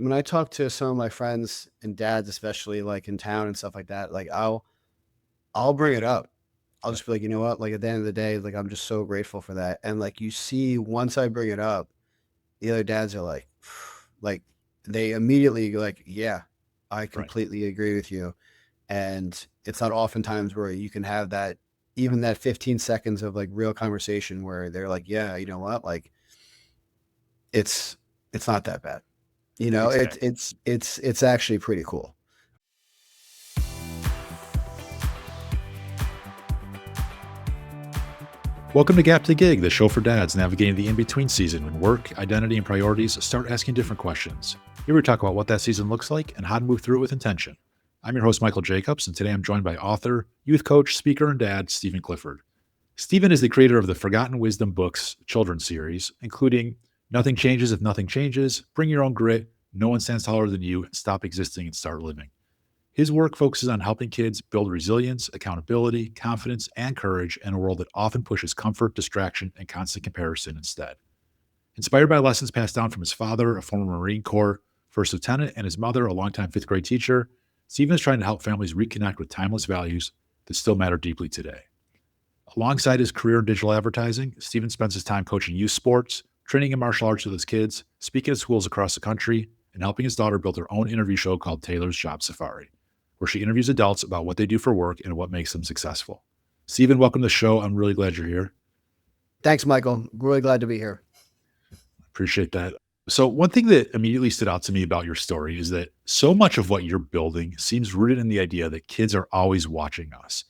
When I talk to some of my friends and dads, especially like in town and stuff like that, like I'll bring it up. I'll Yeah. just be like, you know what? Like at the end of the day, like I'm just so grateful for that. And like you see, once I bring it up, the other dads are like, like they immediately go like, yeah, I Right. completely agree with you. And it's not oftentimes where you can have that, even that 15 seconds of like real conversation where they're like, yeah, you know what? Like it's it's not that bad. You know, Exactly. it's actually pretty cool. Welcome to Gap to Gig, the show for dads navigating the in between season when work, identity, and priorities start asking different questions. Here we talk about what that season looks like and how to move through it with intention. I'm your host, Michael Jacobs, and today I'm joined by author, youth coach, speaker, and dad, Stephen Clifford. Stephen is the creator of the Forgotten Wisdom Books children's series, including Nothing Changes If Nothing Changes, Bring Your Own Grit, No One Stands Taller Than You, Stop Existing and Start Living. His work focuses on helping kids build resilience, accountability, confidence, and courage in a world that often pushes comfort, distraction, and constant comparison instead. Inspired by lessons passed down from his father, a former Marine Corps first lieutenant, and his mother, a longtime fifth grade teacher, Stephen is trying to help families reconnect with timeless values that still matter deeply today. Alongside his career in digital advertising, Stephen spends his time coaching youth sports, training in martial arts with his kids, speaking at schools across the country, and helping his daughter build her own interview show called Taylor's Job Safari, where she interviews adults about what they do for work and what makes them successful. Stephen, welcome to the show. I'm really glad you're here. Thanks, Michael. Really glad to be here. Appreciate that. So, one thing that immediately stood out to me about your story is that so much of what you're building seems rooted in the idea that kids are always watching us,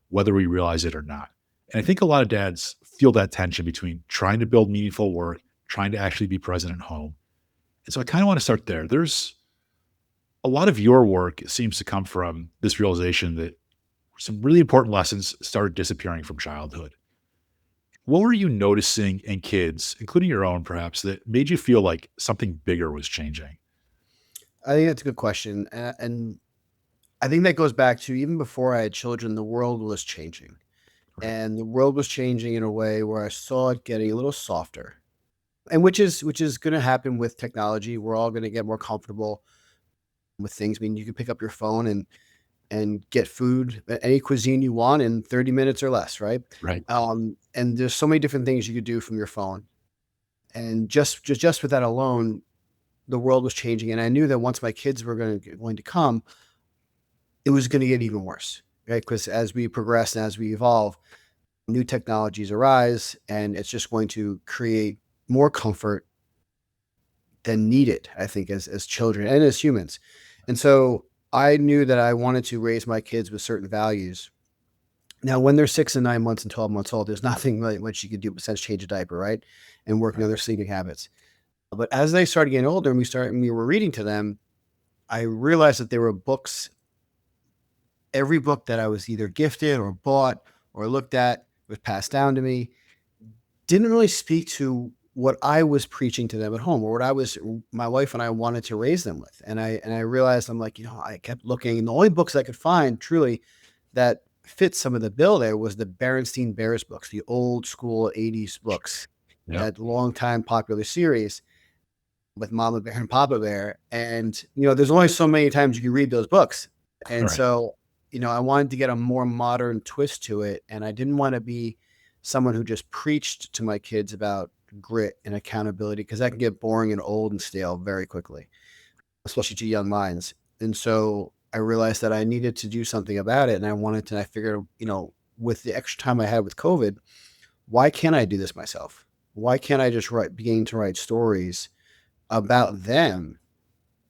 whether we realize it or not. And I think a lot of dads feel that tension between trying to build meaningful work, trying to actually be present at home. And so I kind of want to start there. There's a lot of your work seems to come from this realization that some really important lessons started disappearing from childhood. What were you noticing in kids, including your own perhaps, that made you feel like something bigger was changing? I think that's a good question. And I think that goes back to even before I had children, the world was changing. Right. And the world was changing in a way where I saw it getting a little softer. And which is going to happen with technology. We're all going to get more comfortable with things. I mean, you can pick up your phone and get food, any cuisine you want in 30 minutes or less, right? Right. And there's so many different things you could do from your phone. And just with that alone, the world was changing, and I knew that once my kids were going to come, it was going to get even worse, right? Because as we progress and as we evolve, new technologies arise, and it's just going to create more comfort than needed, I think, as children and as humans. And so I knew that I wanted to raise my kids with certain values. Now, when they're 6 and 9 months and 12 months old, there's nothing really much you could do besides change a diaper, right? And working Right. on their sleeping habits. But as they started getting older and we were reading to them, I realized that there were books. Every book that I was either gifted or bought or looked at was passed down to me, didn't really speak to what I was preaching to them at home or what I was my wife and I wanted to raise them with. And I realized I'm like, I kept looking, and the only books I could find truly that fit some of the bill there was the Berenstein Bears books, the old school 80s Sure. books, Yep. that long time popular series with Mama Bear and Papa Bear. And, there's only so many times you can read those books. And Right. so, I wanted to get a more modern twist to it. And I didn't want to be someone who just preached to my kids about grit and accountability because that can get boring and old and stale very quickly, especially to young minds. And so I realized that I needed to do something about it. And I figured, with the extra time I had with COVID, why can't I do this myself? Why can't I just begin to write stories about them,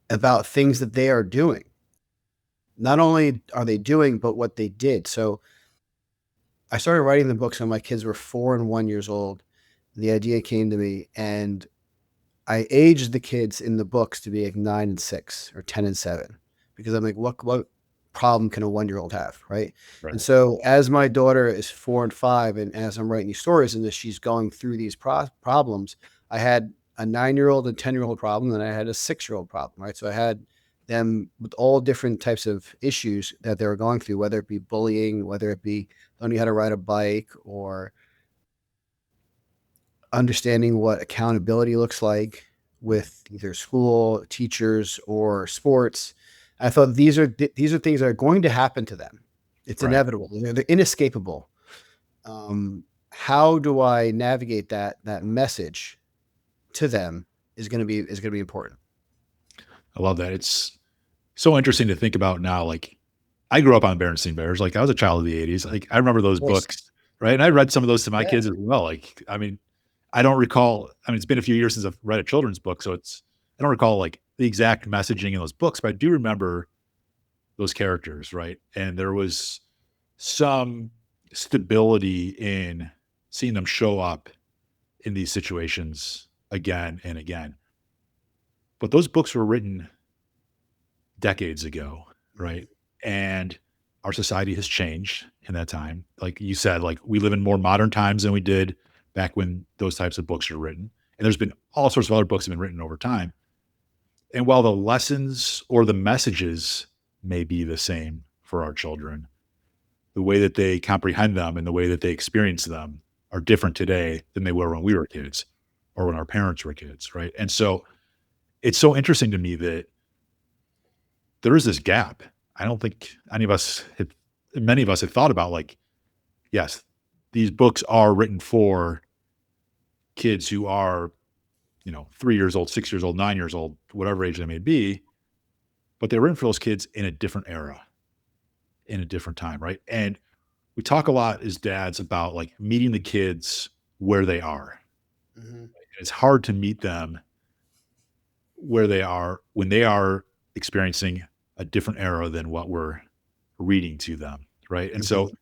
about things that they are doing? Not only are they doing, but what they did. So I started writing the books when my kids were 4 and 1 years old. The idea came to me, and I aged the kids in the books to be like 9 and 6 or 10 and 7, because I'm like, what problem can a 1 year old have, right? Right. And so as my daughter is 4 and 5, and as I'm writing these stories and as she's going through these problems, I had a 9 year old and 10 year old problem, and I had a 6 year old problem, right? So I had them with all different types of issues that they were going through, whether it be bullying, whether it be learning how to ride a bike, or understanding what accountability looks like, with either school, teachers, or sports. I thought these are things that are going to happen to them. It's Right. inevitable. They're inescapable. Um, how do I navigate that message to them is going to be important. I love that. It's so interesting to think about now. Like, I grew up on Berenstain Bears. Like, I was a child of the '80s. Like, I remember those Of course. books, right? And I read some of those to my Yeah. kids as well. Like, I mean, I don't recall. I mean, it's been a few years since I've read a children's book, so I don't recall like the exact messaging in those books, but I do remember those characters, right? And there was some stability in seeing them show up in these situations again and again. But those books were written decades ago, right? Mhm. And our society has changed in that time. Like you said, like we live in more modern times than we did back when those types of books were written. And there's been all sorts of other books that have been written over time. And while the lessons or the messages may be the same for our children, the way that they comprehend them and the way that they experience them are different today than they were when we were kids or when our parents were kids, right? And so it's so interesting to me that there is this gap. I don't think many of us had thought about like, yes, these books are written for kids who are, 3 years old, 6 years old, 9 years old, whatever age they may be, but they're written for those kids in a different era, in a different time, right? And we talk a lot as dads about like meeting the kids where they are. Mhm. It's hard to meet them where they are when they are experiencing a different era than what we're reading to them, right? And so Mhm.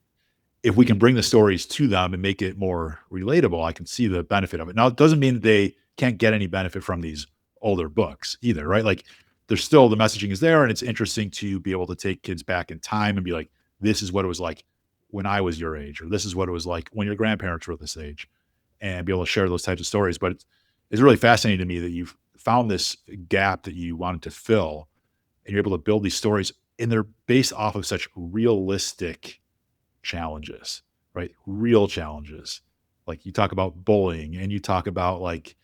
if we can bring the stories to them and make it more relatable, I can see the benefit of it. Now, it doesn't mean that they can't get any benefit from these older books either, right? Like there's still the messaging is there, and it's interesting to be able to take kids back in time and be like, this is what it was like when I was your age, or this is what it was like when your grandparents were this age, and be able to share those types of stories. But it's really fascinating to me that you've found this gap that you wanted to fill, and you're able to build these stories, and they're based off of such realistic challenges, right? Real challenges. Like you talk about bullying and you talk about like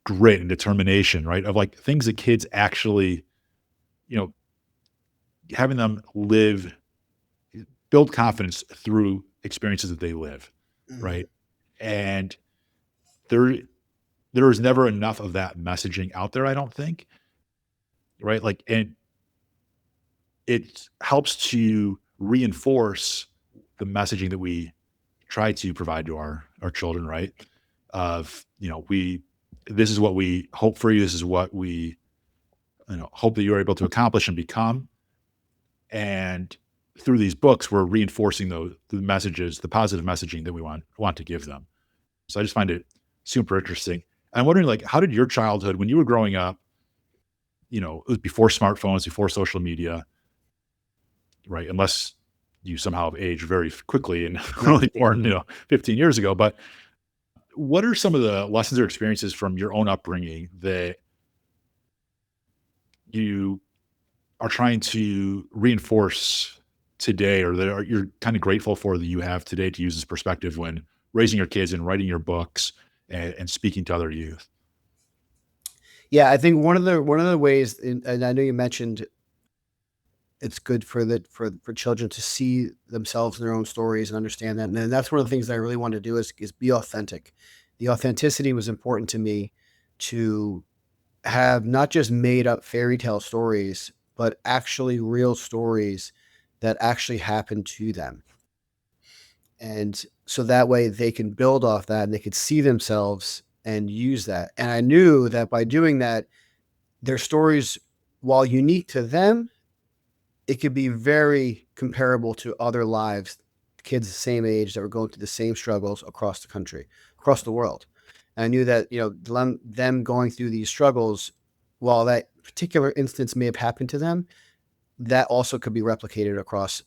grit and determination, right? Of like things that kids actually, you know, having them build confidence through experiences that they live, Mhm. right? And there there is never enough of that messaging out there, I don't think, right? Like, and it helps to reinforce the messaging that we try to provide to our children, right? Of, we this is what we hope for you. This is what we, hope that you're able to accomplish and become. And through these books, we're reinforcing the messages, the positive messaging that we want to give them. So I just find it super interesting. I'm wondering, like, how did your childhood, when you were growing up, it was before smartphones, before social media, right? Unless you somehow have aged very quickly and Yeah. only born, 15 years ago. But what are some of the lessons or experiences from your own upbringing that you are trying to reinforce today, or you're kind of grateful for that you have today to use this perspective when raising your kids and writing your books and speaking to other youth? Yeah, I think one of the ways, and I know you mentioned it's good for children to see themselves in their own stories and understand that, and then that's one of the things that I really want to do is be authentic. The authenticity was important to me to have not just made up fairy tale stories, but actually real stories that actually happened to them. And so that way they can build off that and they could see themselves and use that. And I knew that by doing that, their stories, while unique to them, it could be very comparable to other lives, kids the same age that were going through the same struggles across the country, across the world. And I knew that, them going through these struggles, while that particular instance may have happened to them, that also could be replicated across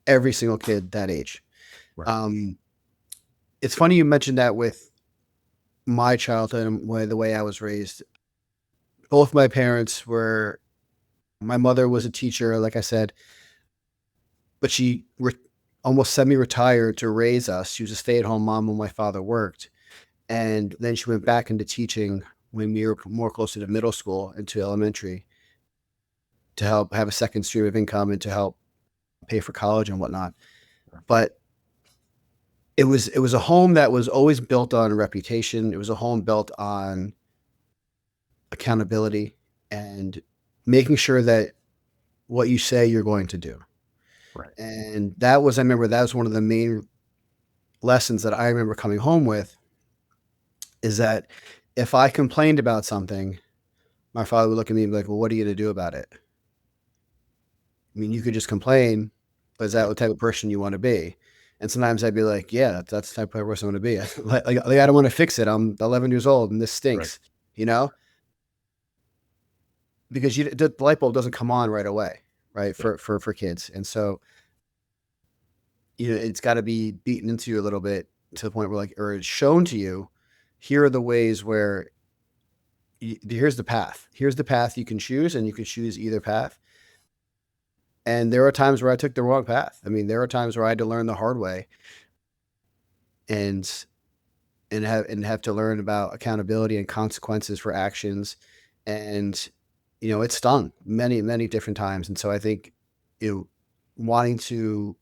every single kid that age. Right. Um, it's funny you mentioned that with my childhood and the way I was raised. Both my parents were, my mother was a teacher, like I said, but she almost semi-retired to raise us. She was a stay-at-home mom when my father worked, and then she went back into teaching when we were more closer to middle school and to elementary to help have a second stream of income and to help pay for college and whatnot. But it was a home that was always built on reputation. It was a home built on accountability and making sure that what you say you're going to do. Right. And that was, I remember that was one of the main lessons that I remember coming home with, is that if I complained about something, my father would look at me and be like, well, what are you going to do about it? I mean, you could just complain, but is that the type of person you want to be? And sometimes I'd be like, yeah, that's the type of person I want to be. Like, I don't want to fix it. I'm 11 years old and this Right. stinks, you know, because the light bulb doesn't come on right away, right? Yeah. For kids. And so, it's got to be beaten into you a little bit to the point where or it's shown to you, here are the ways where here's the path. Here's the path you can choose, and you can choose either path. And there are times where I took the wrong path. I mean, there are times where I had to learn the hard way and have to learn about accountability and consequences for actions. And, it stung many, many different times. And so I think, wanting to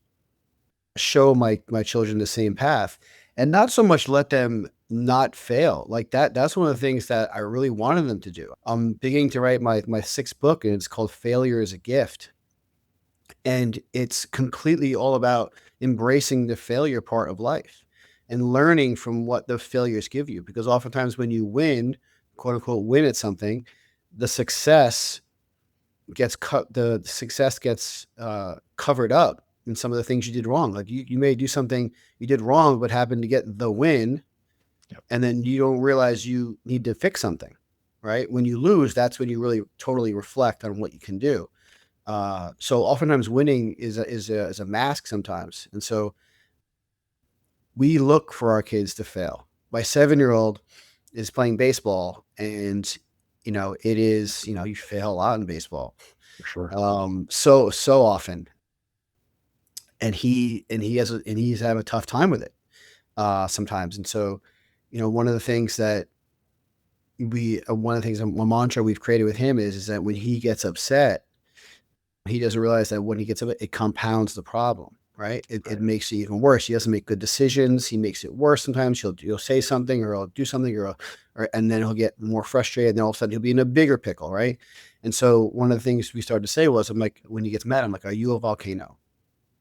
show my children the same path and not so much let them not fail like that's one of the things that I really wanted them to do. I'm beginning to write my sixth book, and it's called Failure is a Gift. And it's completely all about embracing the failure part of life and learning from what the failures give you. Because oftentimes when you win, quote unquote, win at something, the success gets covered up in some of the things you did wrong. Like you may do something you did wrong, but happen to get the win. Yep. And then you don't realize you need to fix something, right? When you lose, that's when you really totally reflect on what you can do. So oftentimes winning is a mask sometimes. And so we look for our kids to fail. My 7-year-old is playing baseball, and it is, you fail a lot in baseball. For sure. So often. And he's having a tough time with it sometimes. And so, one of the things that a mantra we've created with him is that when he gets upset, he doesn't realize that when he gets upset, it compounds the problem, right? It makes it even worse. He doesn't make good decisions. He makes it worse. Sometimes he'll say something, or he'll do something, and then he'll get more frustrated. And then all of a sudden he'll be in a bigger pickle, right? And so one of the things we started to say was, I'm like, when he gets mad, I'm like, are you a volcano?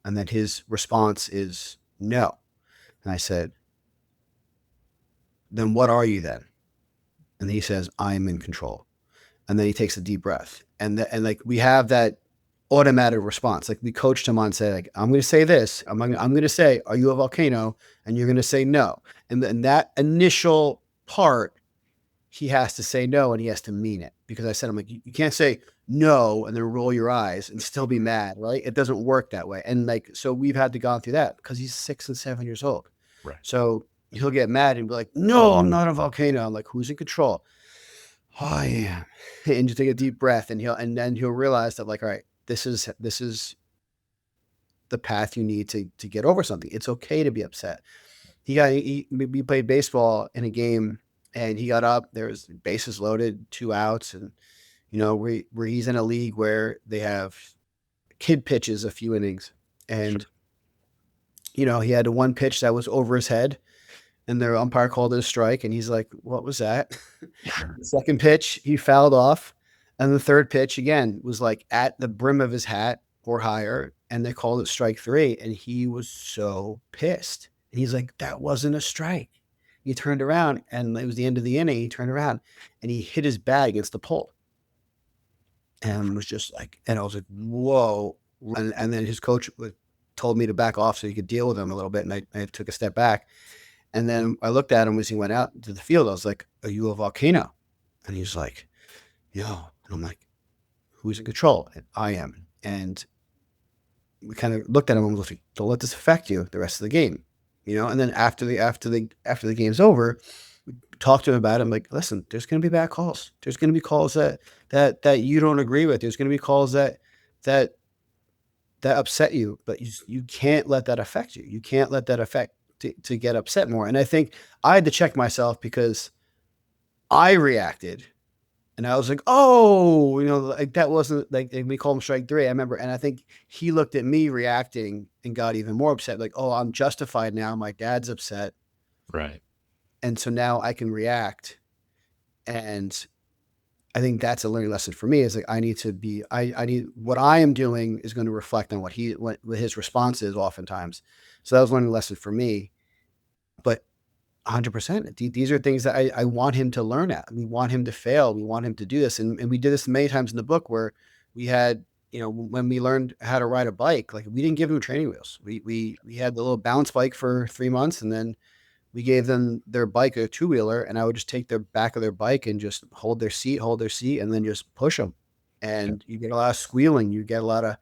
And then his response is no. And I said, then what are you then? And he says, I'm in control. And then he takes a deep breath. And like we have that automatic response. Like we coached him on, say, like, I'm going to say this. I'm going to say, are you a volcano? And you're going to say no. And then that initial part, he has to say no, and he has to mean it. Because I said, I'm like, you can't say no and then roll your eyes and still be mad, right? It doesn't work that way. And so we've had to go through that because he's 6 and 7 years old. Right. So he'll get mad and be like, no, I'm not a volcano. I'm like, who's in control? I am. And you take a deep breath, and then he'll realize that, like, all right, this is the path you need to get over something. It's okay to be upset. We played baseball in a game, and he got up. There was bases loaded, 2 outs, and where he's in a league where they have kid pitches a few innings, and Sure. He had one pitch that was over his head, and the umpire called it a strike, and he's like, "What was that?" The second pitch, he fouled off, and the third pitch again was like at the brim of his hat or higher, and they called it strike 3, and he was so pissed. And he's like, "That wasn't a strike." He turned around, and it was the end of the inning. He turned around, and he hit his bat against the pole, and was just like, and I was like, "Whoa!" And then his coach told me to back off so he could deal with him a little bit, and I took a step back. And then I looked at him as he went out to the field. I was like, are you a volcano? And he's like, yeah. And I'm like, who's in control? And I am. And we kind of looked at him and was like, don't let this affect you the rest of the game. And then after the game's over, we talked to him about it. I'm like, listen, there's going to be bad calls. There's going to be calls that you don't agree with. There's going to be calls that upset you, but you can't let that affect you. You can't let that affect to get upset more. And I think I had to check myself, because I reacted and I was like, "Oh," like that wasn't like we call him strike three. I remember, and I think he looked at me reacting and got even more upset. Like, "Oh, I'm justified now. My dad's upset, Right. and so now I can react." And I think that's a learning lesson for me. Is like I need to be. I need what I am doing is going to reflect on what his response is oftentimes. So that was a learning lesson for me. But 100%. These are things that I want him to learn at. We want him to fail. We want him to do this. And we did this many times in the book where we had, when we learned how to ride a bike, like we didn't give them training wheels. We had the little bounce bike for 3 months, and then we gave them their bike, a two wheeler, and I would just take their back of their bike and just hold their seat, and then just push them. Yeah. And you get a lot of squealing. You get a lot of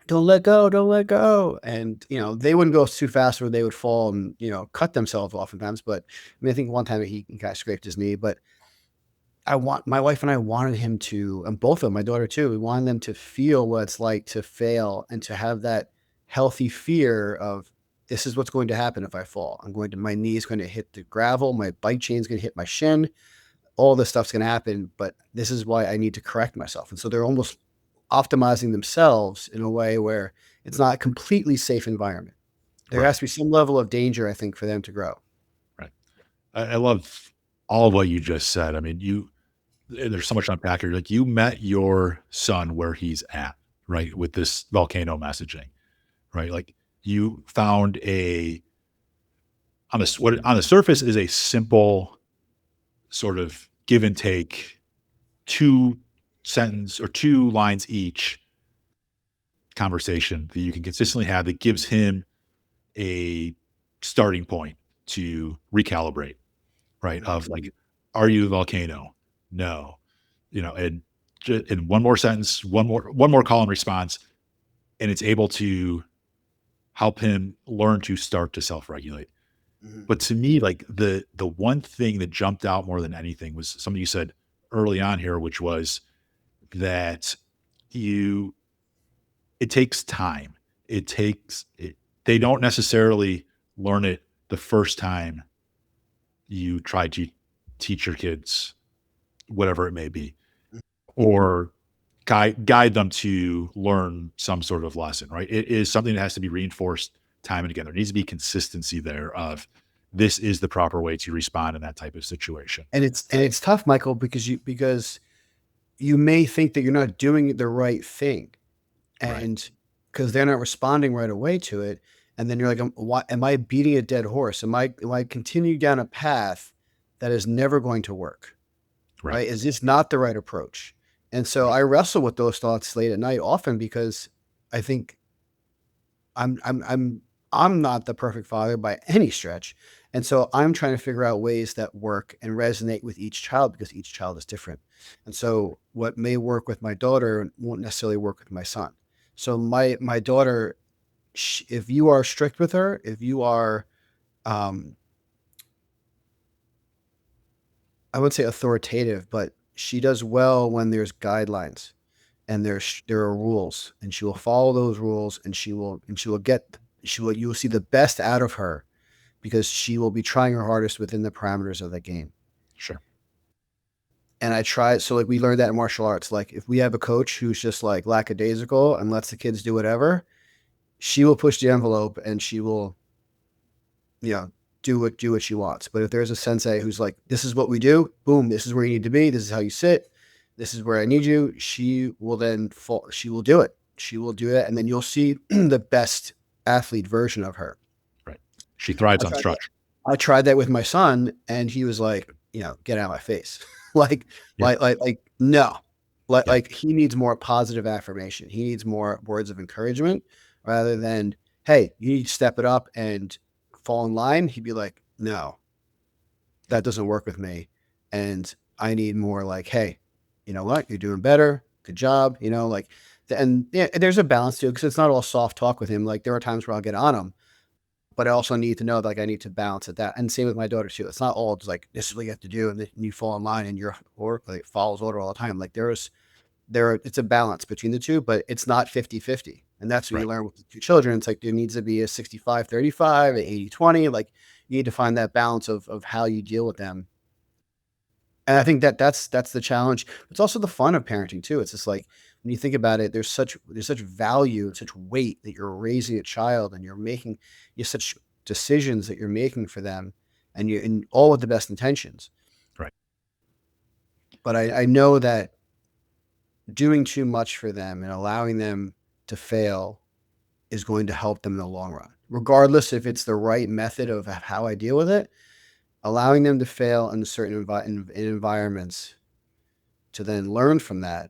don't let go, don't let go. And, they wouldn't go too fast or they would fall and, cut themselves oftentimes. But I mean, I think one time he kind of scraped his knee, but my wife and I wanted him to, and both of them, my daughter too, we wanted them to feel what it's like to fail and to have that healthy fear of this is what's going to happen if I fall. My knee is going to hit the gravel, my bike chain is going to hit my shin, all this stuff's going to happen, but this is why I need to correct myself. And so they're almost optimizing themselves in a way where it's not a completely safe environment. There Right. has to be some level of danger, I think, for them to grow. Right. I love all of what you just said. I mean, there's so much to unpack here. Like you met your son where he's at, right? With this volcano messaging, right? Like you found what on the surface is a simple sort of give and take, two sentence or two lines each conversation that you can consistently have that gives him a starting point to recalibrate, right? Of like, are you the volcano? No, and in one more sentence, one more call and response, and it's able to help him learn to start to self-regulate. Mhm. But to me, like the one thing that jumped out more than anything was something you said early on here, which was that you it takes time. It takes it, they don't necessarily learn it the first time you try to teach your kids whatever it may be, or guide them to learn some sort of lesson, right? It is something that has to be reinforced time and again. There needs to be consistency there of this is the proper way to respond in that type of situation. And it's tough, Michael, because you may think that you're not doing the right thing, Right. and because they're not responding right away to it, and then you're like, "Why am I beating a dead horse? Am I continuing down a path that is never going to work? Right. Right? Is this not the right approach?" And so Right. I wrestle with those thoughts late at night, often because I think I'm I'm I'm I'm not the perfect father by any stretch. And so I'm trying to figure out ways that work and resonate with each child because each child is different. And so what may work with my daughter won't necessarily work with my son. So my daughter, if you are strict with her, if you are, um, I would say authoritative, but she does well when there's guidelines and there are rules, and she will follow those rules, and you will see the best out of her because she will be trying her hardest within the parameters of the game. Sure. And I try so like we learned that in martial arts. Like if we have a coach who's just like lackadaisical and lets the kids do whatever, she will push the envelope and she will, you know, do what she wants. But if there's a sensei who's like, this is what we do, boom, this is where you need to be, this is how you sit, this is where I need you, she will do it. She will do it, and then you'll see the best athlete version of her. Right. She thrives I on tried that. structure. I tried that with my son, and he was like, "Get out of my face." Like Yeah. no. Yeah. He needs more positive affirmation. He needs more words of encouragement rather than, "Hey, you need to step it up and fall in line." He'd be like, "No, that doesn't work with me." And I need more like, "Hey, you know what? You're doing better. Good job." And yeah, there's a balance too, because it's not all soft talk with him. Like there are times where I'll get on him, but I also need to know that, like, I need to balance it that and same with my daughter too. It's not all just like, "This is what you have to do," and then you fall in line and your or like follows order all the time. Like it's a balance between the two, but it's not 50-50. And that's what you Right. learn with the two children. It's like there needs to be a 65-35, an 80-20. Like you need to find that balance of how you deal with them. And I think that that's the challenge. It's also the fun of parenting too. It's just like when you think about it, there's such value, such weight that you're raising a child and you have such decisions that you're making for them, and all with the best intentions. Right. But I know that doing too much for them and allowing them to fail is going to help them in the long run, regardless if it's the right method of how I deal with it. Allowing them to fail in certain in environments to then learn from that,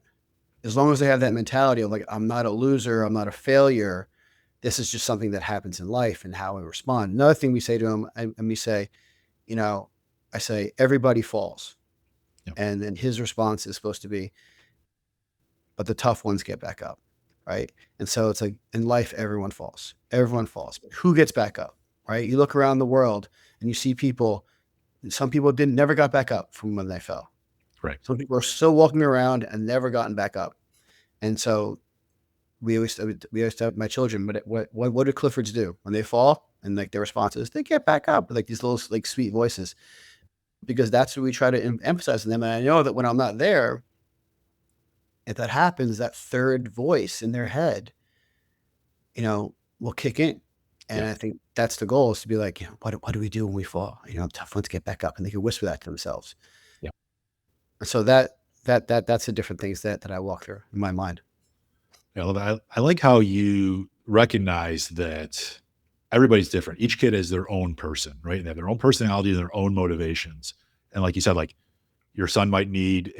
as long as they have that mentality of like, I'm not a loser, I'm not a failure. This is just something that happens in life and how I respond. Another thing we say to them, and we say, you know, I say, everybody falls. Yep. And then his response is supposed to be, but the tough ones get back up. Right. And so it's like in life, everyone falls. Everyone falls. But who gets back up? Right. You look around the world and you see people, some people didn't never got back up from when they fell. Right. Some people are still walking around and never gotten back up. And so we always tell my children, but what do Cliffords do when they fall? And like their response is, they get back up with like these little like sweet voices, because that's what we try to emphasize in them. And I know that when I'm not there, if that happens, that third voice in their head, will kick in. And Yep. I think that's the goal, is to be like, what do we do when we fall? Tough ones get back up, and they can whisper that to themselves. Yep. So that's the different things that I walk through in my mind. Yeah, I love that. I like how you recognize that everybody's different. Each kid is their own person, right? They have their own personality, their own motivations. And like you said, like your son might need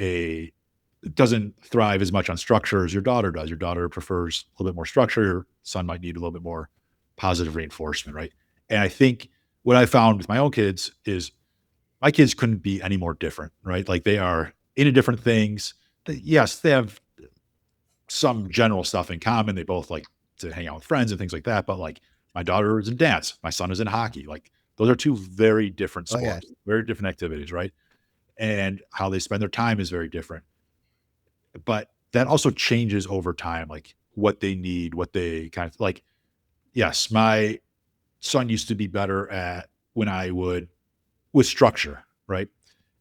doesn't thrive as much on structure as your daughter does. Your daughter prefers a little bit more structure. Your son might need a little bit more positive reinforcement, right? And I think what I found with my own kids is my kids couldn't be any more different, right? Like they are into different things. Yes, they have some general stuff in common. They both like to hang out with friends and things like that. But like my daughter is in dance, my son is in hockey. Like those are two very different Oh yeah. sports, very different activities, right? And how they spend their time is very different. But that also changes over time, like what they need, what they kind of like. Yes, my son used to be better at when I would with structure, right?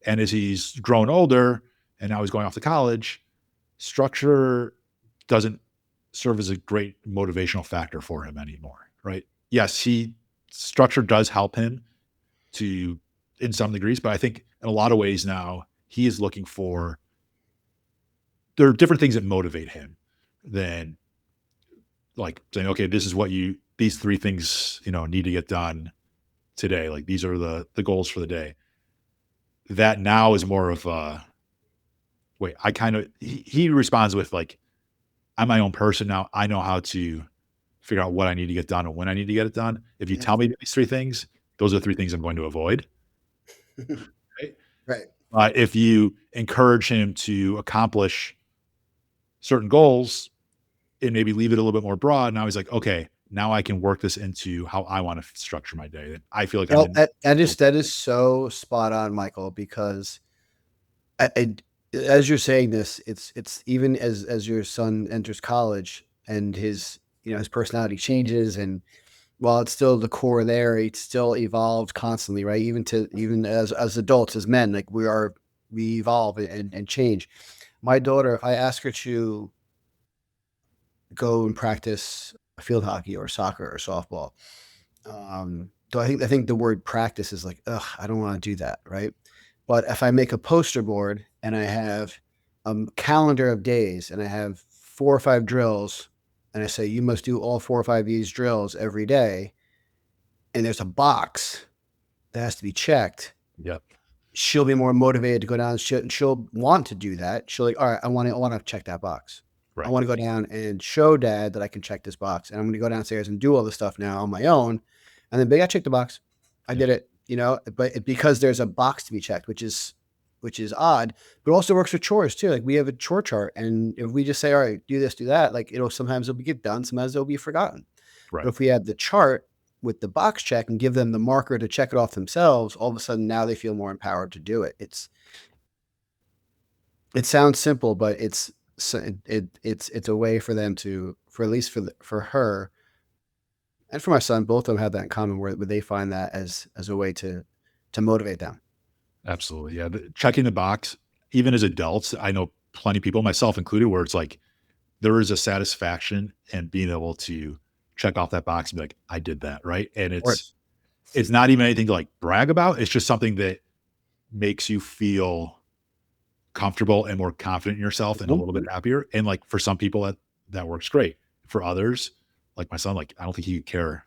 And as he's grown older and now he's going off to college, structure doesn't serve as a great motivational factor for him anymore, right? Yes, he structure does help him to in some degrees, but I think in a lot of ways now he is looking for there are different things that motivate him than like saying, okay, this is what these three things, need to get done today. Like these are the goals for the day. That now is more of a wait, I kind of he responds with like, I'm my own person now. I know how to figure out what I need to get done and when I need to get it done. If you Yeah. tell me these three things, those are the three things I'm going to avoid. Right? Right. If you encourage him to accomplish certain goals and maybe leave it a little bit more broad, now he's like, okay, now I can work this into how I want to structure my day. And I feel like I'm Well, in. that is so spot on, Michael, because as you're saying this, it's even as your son enters college and his personality changes, and while it's still the core there, it's still evolved constantly, right? Even as adults, as men, like we evolve and change. My daughter, if I ask her to go and practice field hockey or soccer or softball, so I think the word practice is like, ugh, I don't want to do that, right? But if I make a poster board and I have a calendar of days and I have 4 or 5 drills, and I say you must do all 4 or 5 of these drills every day, and there's a box that has to be checked, Yep. she'll be more motivated to go down. She'll want to do that. She'll like, all right, I want to check that box. I Right. want to go down and show dad that I can check this box. And I'm going to go downstairs and do all this stuff now on my own. And then big, I checked the box. I Yep. did it, but because there's a box to be checked, which is odd, but also works for chores too. Like we have a chore chart, and if we just say, all right, do this, do that, like sometimes it'll get done, sometimes it'll be forgotten. But Right. if we have the chart with the box check and give them the marker to check it off themselves, all of a sudden now they feel more empowered to do it. It sounds simple, but it's a way for them to, for at least for her and for my son, both of them have that in common, where they find that as a way to motivate them. Absolutely. Yeah. Checking the box, even as adults, I know plenty of people, myself included, where it's like there is a satisfaction in being able to check off that box and be like, I did that. Right. And Of course. it's not even anything to like brag about. It's just something that makes you feel comfortable and more confident in yourself and a Mhm. little bit happier. And like for some people that works great. For others, like my son, like I don't think he could care.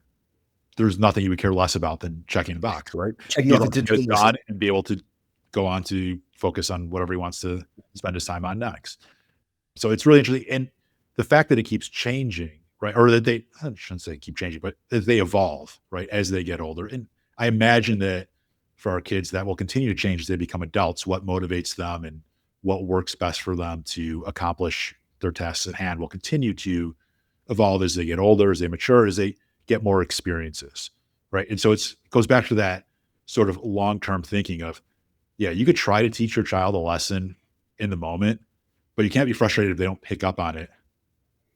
There's nothing he would care less about than checking a box, right? Checking He'd off the rather get it to-dos. done and be able to go on to focus on whatever he wants to spend his time on next. So it's really interesting. And the fact that it keeps changing, right? Or that I shouldn't say keep changing, but that they evolve, right, as they get older. And I imagine that for our kids, that will continue to change as they become adults, what motivates them and what works best for them to accomplish their tasks at hand will continue to evolve as they get older, as they mature, as they get more experiences, right? And so it goes back to that sort of long-term thinking of, yeah, you could try to teach your child a lesson in the moment, but you can't be frustrated if they don't pick up on it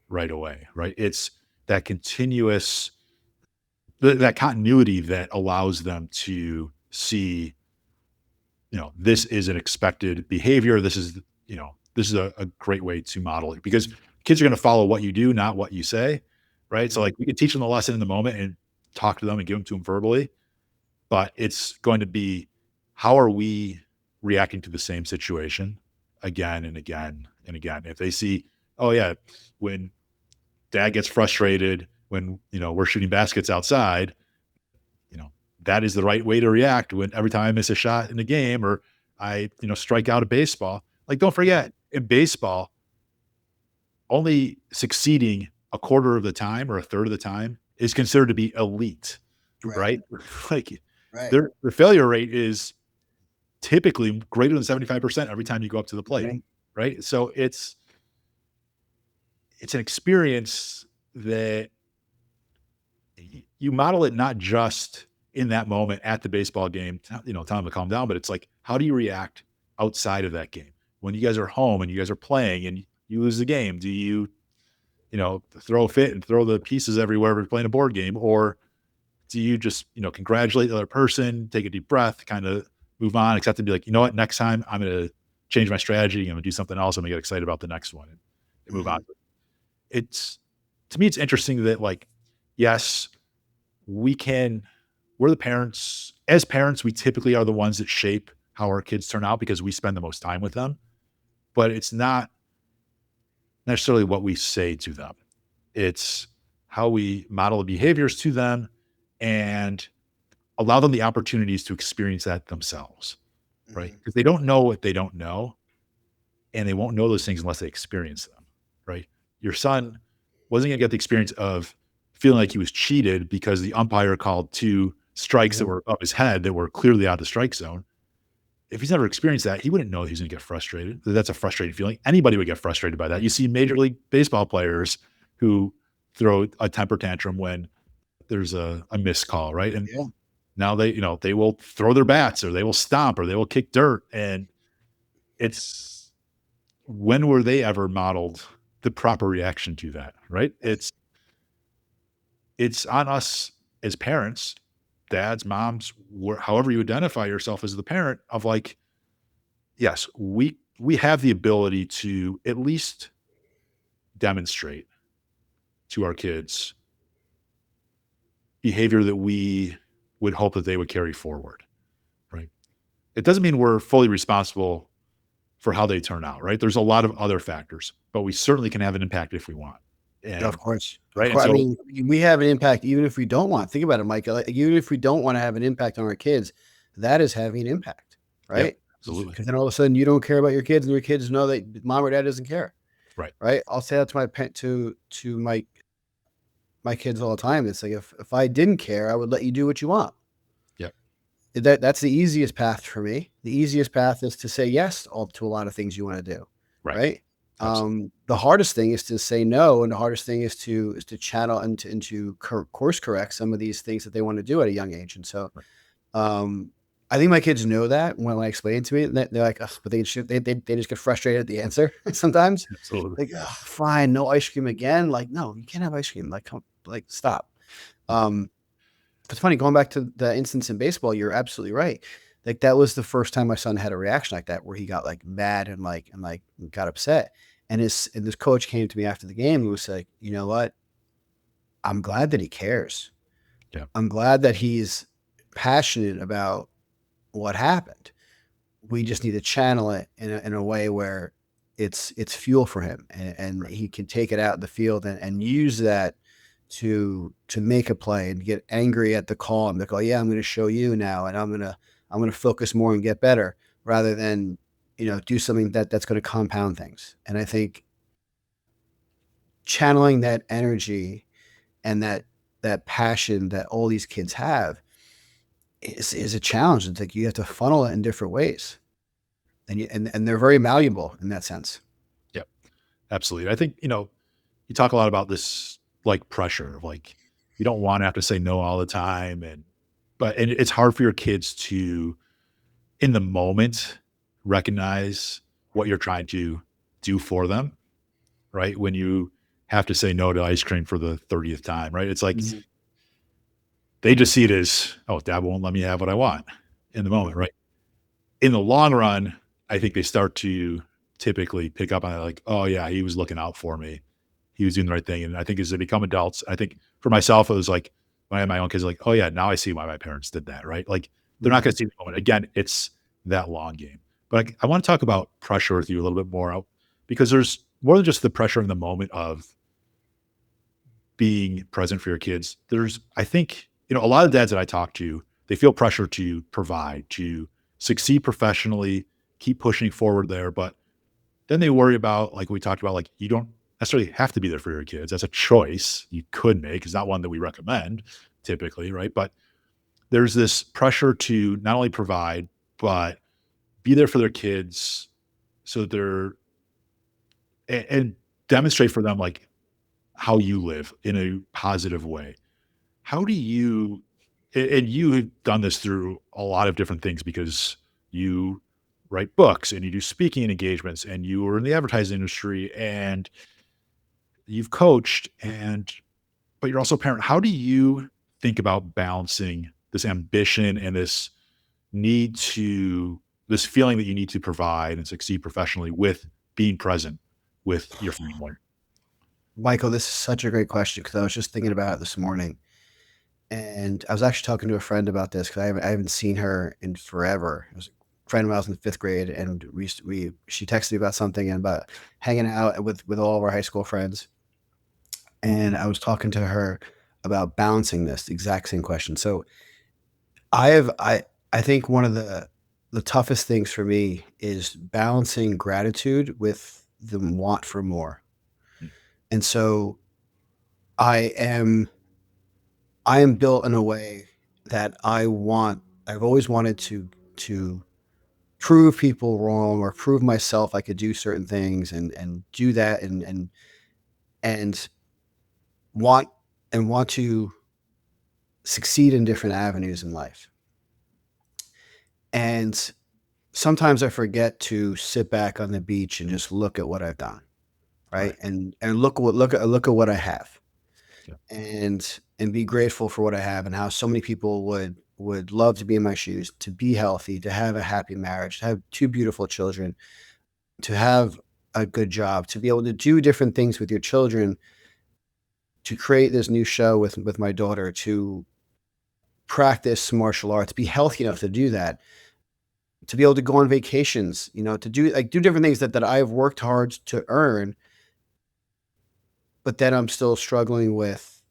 right away, right? It's that continuous that continuity that allows them to see, this is an expected behavior. This is a great way to model it because kids are going to follow what you do, not what you say, right? So Mhm. like we can teach them the lesson in the moment and talk to them and give them to them verbally, but it's going to be how are we reacting to the same situation again and again and again. If they see, oh yeah, when dad gets frustrated when we're shooting baskets outside, you know, that is the right way to react when every time I miss a shot in the game or I, strike out a baseball. Like, don't forget, in baseball, only succeeding a quarter of the time or a third of the time is considered to be elite, Right, right? Like right, their failure rate is typically greater than 75% every time you go up to the plate, right. right? So it's an experience that you model it not just in that moment at the baseball game, tell them to calm down, but it's like, how do you react outside of that game? When you guys are home and you guys are playing and you lose the game, do you, throw a fit and throw the pieces everywhere we're playing a board game? Or do you just, congratulate the other person, take a deep breath, kind of move on, accept and be like, you know what, next time I'm going to change my strategy. I'm going to do something else. I'm going to get excited about the next one and move on. Mhm. It's, to me, it's interesting that like, yes, we can we're the parents. As parents, we typically are the ones that shape how our kids turn out because we spend the most time with them, but it's not necessarily what we say to them. It's how we model the behaviors to them and allow them the opportunities to experience that themselves, right? Mhm. Because they don't know what they don't know, and they won't know those things unless they experience them, right? Your son wasn't gonna get the experience of feeling like he was cheated because the umpire called 2 strikes that Yeah, were above his head that were clearly out of the strike zone. If he's never experienced that, he wouldn't know he's gonna get frustrated. That's a frustrating feeling. Anybody would get frustrated by that. You see Major League Baseball players who throw a temper tantrum when there's a missed call, right? And yeah. now they will throw their bats or they will stomp or they will kick dirt, and it's when were they ever modeled the proper reaction to that, right? Right. It's on us as parents, dads, moms, however you identify yourself as the parent of like, yes, we have the ability to at least demonstrate to our kids behavior that we would hope that they would carry forward, right? It doesn't mean we're fully responsible for how they turn out, right? There's a lot of other factors, but we certainly can have an impact if we want. Of And course, of right, and course. I so mean, we have an impact even if we don't want. Think about it, Mike. Like, even if we don't wanna have an impact on our kids, that is having an impact, yep, right? absolutely. Because then all of a sudden you don't care about your kids, and your kids know that mom or dad doesn't care, Right. right? I'll say that to my pa to my kids all the time. It's like, if I didn't care, I would let you do what you want. Yep. That's the easiest path for me. The easiest path is to say yes all to a lot of things you wanna do, Right. right? Absolutely. The hardest thing is to say no, and the hardest thing is to channel and to course correct some of these things that they wanna do at a young age, and so, Right. um, I think my kids know that when I explain it to me, they're like, "Ugh," but they just get frustrated at the answer sometimes. Absolutely. Like, "Ugh, fine, no ice cream again." Like, "No, you can't have ice cream." Like, come like, stop. Yeah. Um, it's funny, going back to the instance in baseball, you're absolutely right. Like that was the first time my son had a reaction like that, where he got like mad and got upset. And this coach came to me after the game and was like, you know what? I'm glad that he cares. Yeah. I'm glad that he's passionate about what happened. We just need to channel it in a way where it's fuel for him, and Right. he can take it out in the field and use that to make a play and get angry at the call and be like, oh yeah, I'm going to show you now, and I'm gonna focus more and get better rather than do something that's going to compound things. And I think channeling that energy and that passion that all these kids have is a challenge. It's like you have to funnel it in different ways, and they're very malleable in that sense. Yep. Absolutely. I think, you talk a lot about this like pressure of like you don't want to have to say no all the time and it's hard for your kids to in the moment recognize what you're trying to do for them, right? When you have to say no to ice cream for the 30th time, right? It's like Mhm. they just see it as, oh, dad won't let me have what I want in the moment, Mhm. right? In the long run, I think they start to typically pick up on it like, oh yeah, he was looking out for me. He was doing the right thing. And I think as they become adults, I think for myself, it was like when I had my own kids, like, oh yeah, now I see why my parents did that, right? Like they're not Mhm. going to see the moment. Again, it's that long game. But I want to talk about pressure with you a little bit more because there's more than just the pressure in the moment of being present for your kids. There's, I think, a lot of dads that I talk to, they feel pressure to provide, to succeed professionally, keep pushing forward there. But then they worry about, like we talked about, like you don't necessarily have to be there for your kids. That's a choice you could make. It's not one that we recommend typically, right? But there's this pressure to not only provide, but be there for their kids so that and demonstrate for them like how you live in a positive way. How do you and you have done this through a lot of different things because you write books and you do speaking engagements and you were in the advertising industry and you've coached but you're also a parent. How do you think about balancing this ambition and need to this feeling that you need to provide and succeed professionally with being present with your family? Michael, this is such a great question because I was just thinking about it this morning, and I was actually talking to a friend about this because I haven't seen her in forever. It was a friend when I was in the fifth grade, and she texted me about something and about hanging out with all of our high school friends, and I was talking to her about balancing this exact same question. So I have I think one of the toughest things for me is balancing gratitude with the want for more. Mm, And so I am I am built in a way that I've always wanted to prove people wrong or prove myself I could do certain things and do that and want want to succeed in different avenues in life. And sometimes I forget to sit back on the beach and just look at what I've done, right? right. And look at what I have, Yeah. and be grateful for what I have and how so many people would love to be in my shoes, to be healthy, to have a happy marriage, to have two beautiful children, to have a good job, to be able to do different things with your children, to create this new show with my daughter, to practice martial arts, be healthy enough to do that, to be able to go on vacations, to do different things that I've worked hard to earn, but then I'm still struggling with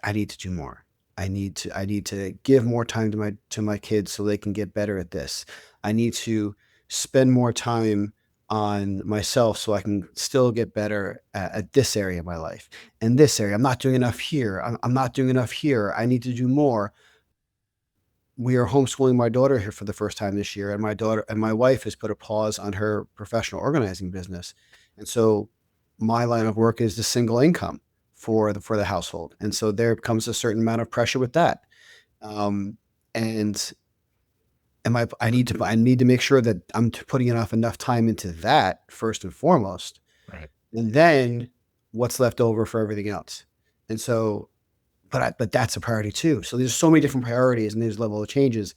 I need to do more. I need to give more time to my kids so they can get better at this. I need to spend more time on myself so I can still get better at this area of my life. And this area, I'm not doing enough here. I'm not doing enough here. I need to do more. We are homeschooling my daughter here for the first time this year, and my wife has put a pause on her professional organizing business. And so my line of work is the single income for the household. And so there comes a certain amount of pressure with that. Um, and I need to make sure that I'm putting enough time into that first and foremost, Right. and then what's left over for everything else. And so, but that's a priority too. So there's so many different priorities and there's level of changes.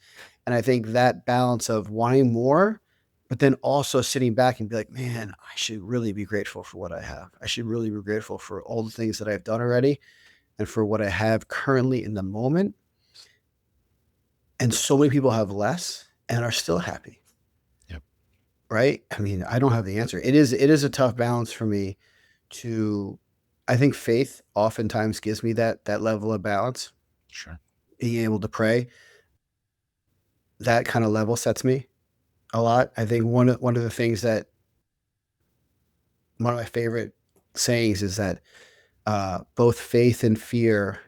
And I think that balance of wanting more, but then also sitting back and be like, man, I should really be grateful for what I have. I should really be grateful for all the things that I've done already and for what I have currently in the moment. And so many people have less and are still happy, Yep. right? I mean, I don't have the answer. It is a tough balance for me to I think faith oftentimes gives me that level of balance, Sure. being able to pray. That kind of level sets me a lot. I think one of the things that one of my favorite sayings is that both faith and fear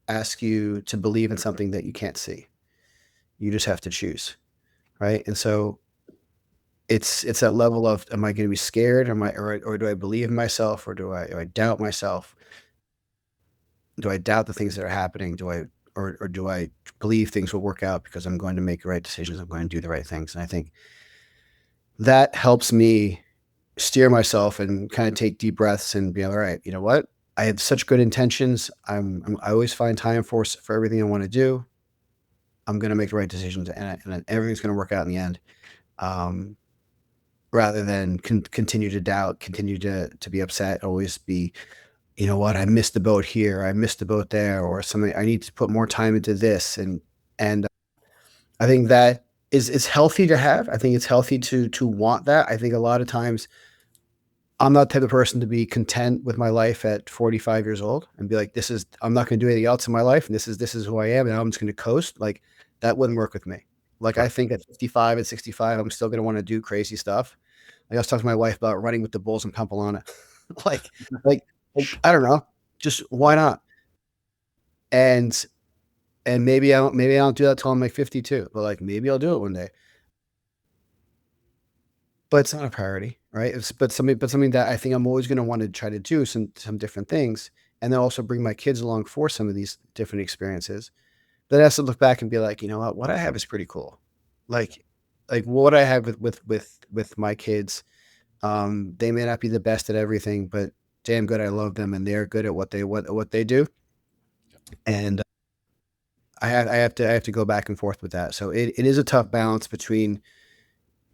ask you to believe in something that you can't see. You just have to choose, right? And so it's that level of, am I going to be scared? Or do I believe in myself? Or do I doubt myself? Do I doubt the things that are happening? Or do I believe things will work out because I'm going to make the right decisions? I'm going to do the right things. And I think that helps me steer myself and kind of take deep breaths and be all right. You know what? I have such good intentions. I always find time for everything I want to do. I'm going to make the right decisions, and everything's going to work out in the end. Um, Rather than continue to doubt, continue to be upset, always be, you know what? I missed the boat here. I missed the boat there, or something. I need to put more time into this, and I think that is healthy to have. I think it's healthy to want that. I think a lot of times I'm not the type of person to be content with my life at 45 years old and be like, this is, I'm not going to do anything else in my life. And this is who I am. And I'm just going to coast. Like, that wouldn't work with me. Like, I Right. think at 55 and 65, I'm still going to want to do crazy stuff. Like, I was talking to my wife about running with the bulls in Pamplona. like, like, I don't know, just why not? And, and maybe I don't do that till I'm like 52, but like, maybe I'll do it one day. But it's not a priority, right? But something that I think I'm always gonna wanna try to do some different things, and then also bring my kids along for some of these different experiences. That has to look back and be like, "You know what? What I have is pretty cool." Like like, what I have with my kids, they may not be the best at everything, but damn good I love them, and they're good at what they do, and I have to go back and forth with that. So it is a tough balance between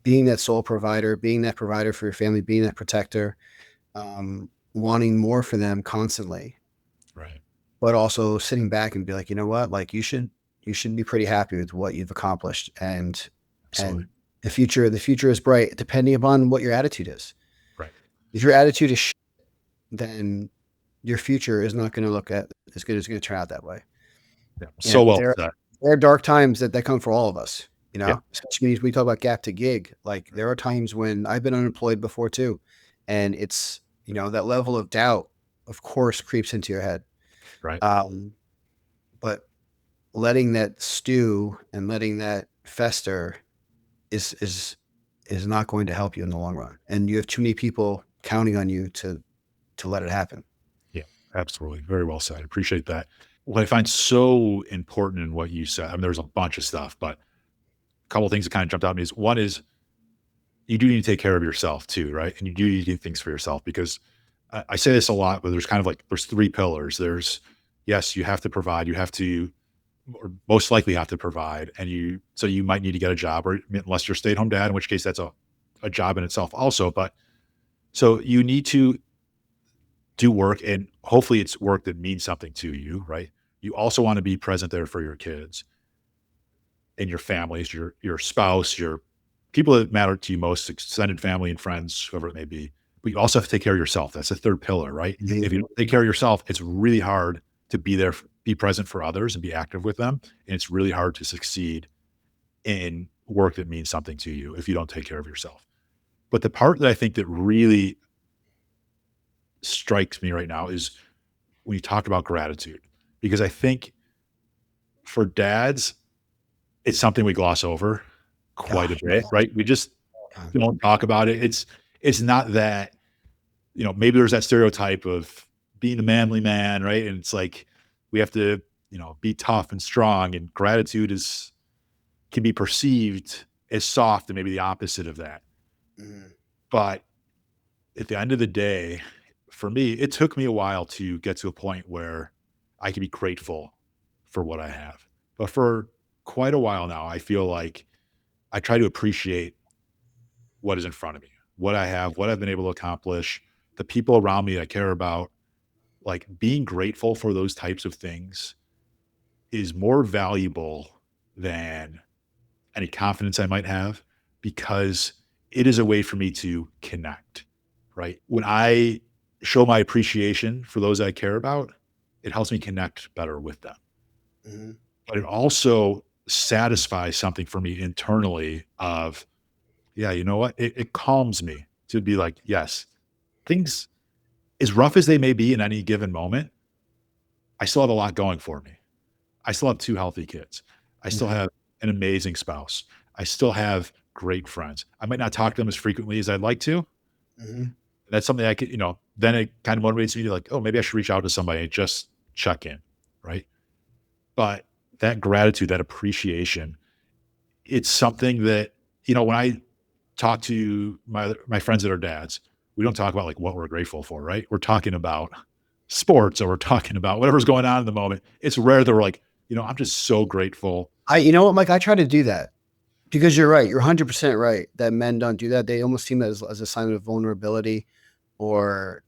being that sole provider, being that provider for your family, being that protector, wanting more for them constantly, Right. but also sitting back and be like, you know what, like you should be pretty happy with what you've accomplished, Absolutely. and the future is bright, depending upon what your attitude is. Right. If your attitude is then your future is not going to look at as good as going to turn out that way. Yeah. You know, So well there said. there are dark times that come for all of us. Yeah. Especially when we talk about gap to gig. Like, there are times when I've been unemployed before too, and it's, that level of doubt, of course, creeps into your head. Right. Um, but letting that stew and letting that fester is not going to help you in the long run, and you have too many people counting on you to let it happen. Yeah. Absolutely. Very well said. Appreciate that. What I find so important in what you said, I mean, there's a bunch of stuff, but a couple of things that kind of jumped out at me is one is you do need to take care of yourself too, right? And you do need to do things for yourself because I say this a lot, but there's kind of like there's three pillars. There's yes, you have to provide, you have to or most likely have to provide, and you might need to get a job, or unless you're a stay-at-home dad, in which case that's a job in itself also. But so you need to do work, and hopefully it's work that means something to you, right? You also want to be present there for your kids and your families, your spouse, your people that matter to you most, extended family and friends, whoever it may be. But you also have to take care of yourself. That's the third pillar, right? If you Mhm. don't take care of yourself, it's really hard to be there, be present for others and be active with them. And it's really hard to succeed in work that means something to you if you don't take care of yourself. But the part that I think that really strikes me right now is when you talk about gratitude, because I think for dads, it's something we gloss over quite Ah, a bit, right? We just yeah. don't talk about it. It's not that, maybe there's that stereotype of being a manly man, right? And it's like we have to, be tough and strong, and gratitude is can be perceived as soft and maybe the opposite of that. Mhm. But at the end of the day, for me, it took me a while to get to a point where I can be grateful for what I have. But for quite a while now, I feel like I try to appreciate what is in front of me, what I have, what I've been able to accomplish, the people around me I care about. Like being grateful for those types of things is more valuable than any confidence I might have because it is a way for me to connect, right? When I show my appreciation for those I care about, it helps me connect better with them. Mhm. But it also satisfies something for me internally of, yeah, you know what? It calms me to be like, yes, things as rough as they may be in any given moment, I still have a lot going for me. I still have 2 healthy kids. I still Mhm. have an amazing spouse. I still have great friends. I might not talk to them as frequently as I'd like to. Mhm. That's something I could, then it kind of motivates me to like, oh, maybe I should reach out to somebody and just check in. Right. But that gratitude, that appreciation, it's something that, when I talk to my friends that are dads, we don't talk about like what we're grateful for, right? We're talking about sports or we're talking about whatever's going on in the moment. It's rare that we're like, I'm just so grateful. You know what, Mike? I try to do that because you're right. You're 100% right that men don't do that. They almost seem as a sign of vulnerability, or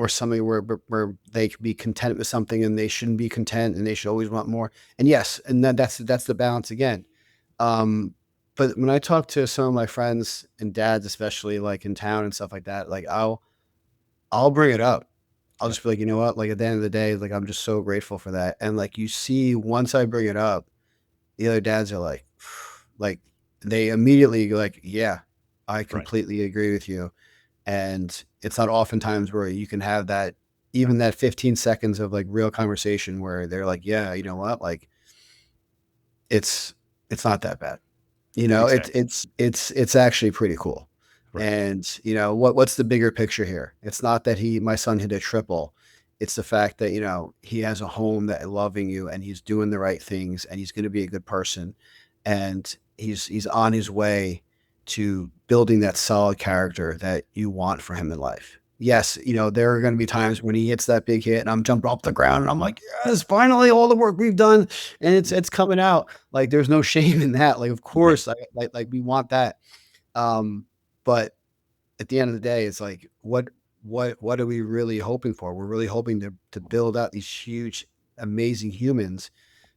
something where they could be content with something and they shouldn't be content and they should always want more. And yes, and that's the balance again. Um, but when I talk to some of my friends and dads, especially like in town and stuff like that, like I'll bring it up. I'll Yep. just be like, you know what? Like at the end of the day, like I'm just so grateful for that. And like you see, once I bring it up, the other dads are like, like they immediately go like, yeah, I Right. completely agree with you. And it's not oftentimes where you can have that, even that 15 seconds of like real conversation where they're like, yeah, you know what? Like it's it's not that bad. You know, Exactly. it's actually pretty cool. Right. And, what's the bigger picture here? It's not that my son hit a triple. It's the fact that, he has a home that loving you and he's doing the right things and he's going to be a good person. And he's on his way to building that solid character that you want for him in life. Yes, there are going to be times when he hits that big hit and I'm jumping off the ground and I'm like, yes, finally all the work we've done and it's coming out. Like there's no shame in that. Like, of Right. course, like we want that. But at the end of the day, it's like, what are we really hoping for? We're really hoping to build out these huge, amazing humans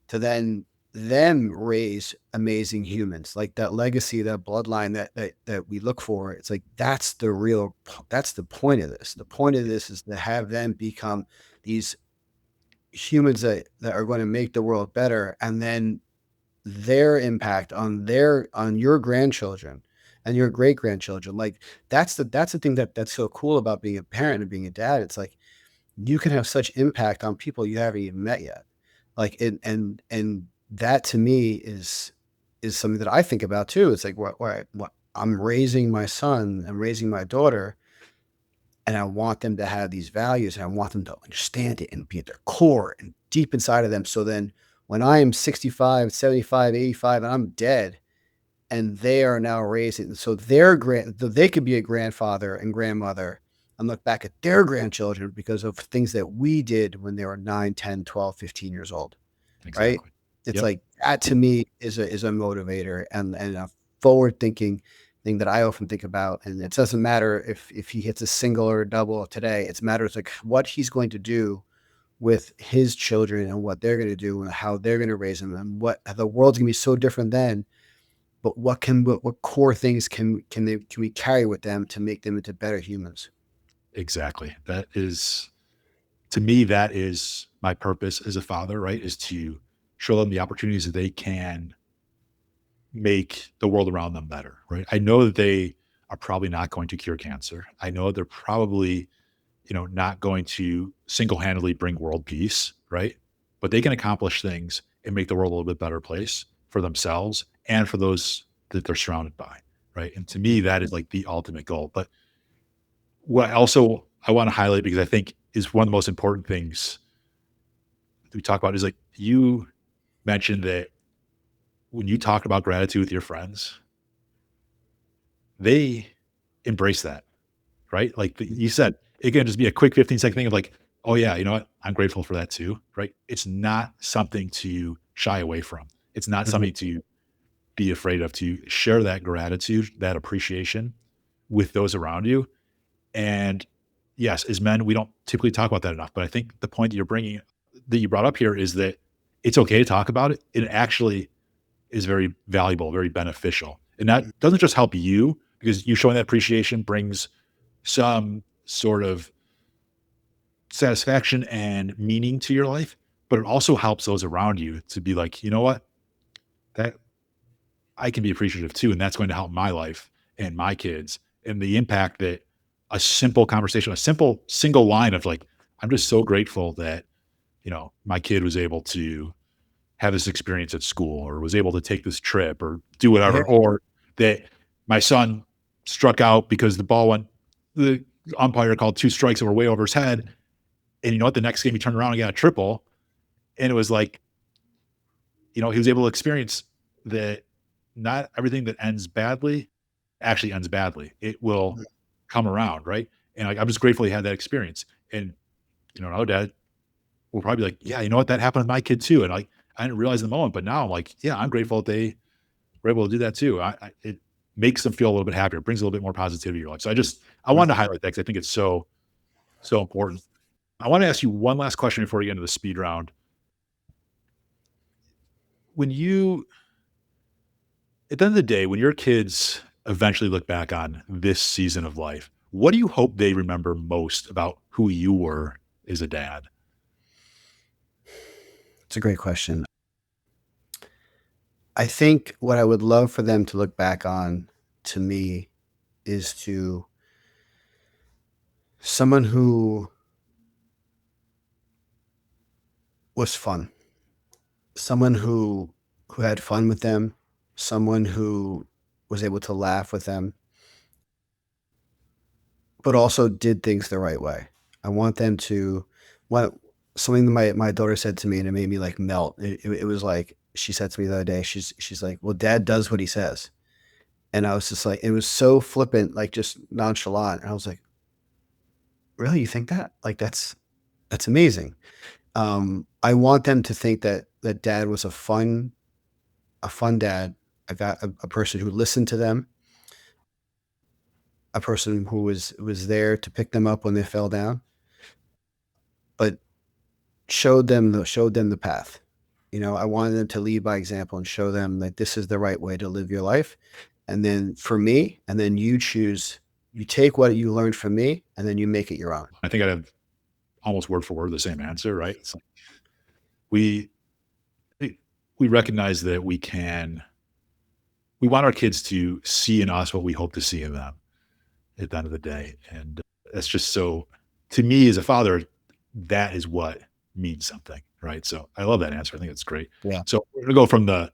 to then them raise amazing humans, like that legacy, that bloodline that we look for. It's like that's the point of this. The point of this is to have them become these humans that are going to make the world better, and then their impact on your grandchildren and your great grandchildren. Like that's the thing that's so cool about being a parent and being a dad. It's like you can have such impact on people you haven't even met yet. Like and that to me is something that I think about too. It's like what I'm raising my son, I'm raising my daughter, and I want them to have these values and I want them to understand it and be at their core and deep inside of them. So then when I am 65, 75, 85, and I'm dead, and they are now raising, so they could be a grandfather and grandmother and look back at their grandchildren because of things that we did when they were 9, 10, 12, 15 years old, right? Exactly. It's Yep. like that to me is a motivator and a forward thinking thing that I often think about. And it doesn't matter if he hits a single or a double today. It matters like what he's going to do with his children and what they're going to do and how they're going to raise them and what the world's going to be so different then. But what core things can we carry with them to make them into better humans? Exactly. That is, to me, that is my purpose as a father, right? Is to show them the opportunities that they can make the world around them better, right? I know that they are probably not going to cure cancer. I know they're probably, not going to single-handedly bring world peace, right? But they can accomplish things and make the world a little bit better place for themselves and for those that they're surrounded by, right? And to me, that is like the ultimate goal. But what also I want to highlight because I think is one of the most important things that we talk about is like you mentioned that when you talk about gratitude with your friends, they embrace that, right? Like you said, it can just be a quick 15-second thing of like, oh yeah, you know what? I'm grateful for that too, right? It's not something to shy away from. It's not Mhm. something to be afraid of, to share that gratitude, that appreciation with those around you. And yes, as men, we don't typically talk about that enough. But I think the point that you brought up here is that it's okay to talk about it. It actually is very valuable, very beneficial. And that doesn't just help you because you showing that appreciation brings some sort of satisfaction and meaning to your life, but it also helps those around you to be like, you know what, that I can be appreciative too. And that's going to help my life and my kids and the impact that a simple conversation, a simple single line of like, I'm just so grateful that, my kid was able to have this experience at school or was able to take this trip or do Yeah. whatever, or that my son struck out because the umpire called two strikes that were way over his head. And you know what? The next game he turned around and got a triple. And it was like, he was able to experience that not everything that ends badly actually ends badly. It will come around, right? And like, I'm just grateful he had that experience. And our dad will probably be like, yeah, you know what? That happened with my kid too. And like, I didn't realize in the moment, but now I'm like, yeah, I'm grateful that they were able to do that too. It makes them feel a little bit happier, brings a little bit more positivity to your life. So I wanted to highlight that because I think it's so, so important. I want to ask you one last question before we get into the speed round. When you At the end of the day, when your kids eventually look back on this season of life, what do you hope they remember most about who you were as a dad? It's a great question. I think what I would love for them to look back on to me is to someone who was fun, someone who had fun with them, someone who was able to laugh with them, but also did things the right way. I want them to what something that my daughter said to me and it made me like melt. It was like she said to me the other day, she's like, "Well, dad does what he says." And I was just like, it was so flippant, like just nonchalant. And I was like, really, you think that? Like that's amazing. I want them to think that dad was a fun dad, a person who listened to them, a person who was there to pick them up when they fell down, but showed them the path. I wanted them to lead by example and show them that this is the right way to live your life. And then for me, and then you take what you learned from me, and then you make it your own. I think I have almost word for word the same answer, right? It's like we we recognize that we want our kids to see in us what we hope to see in them at the end of the day. And that's just so, to me as a father, that is what means something, right? So I love that answer. I think it's great. Yeah. So we're gonna go from the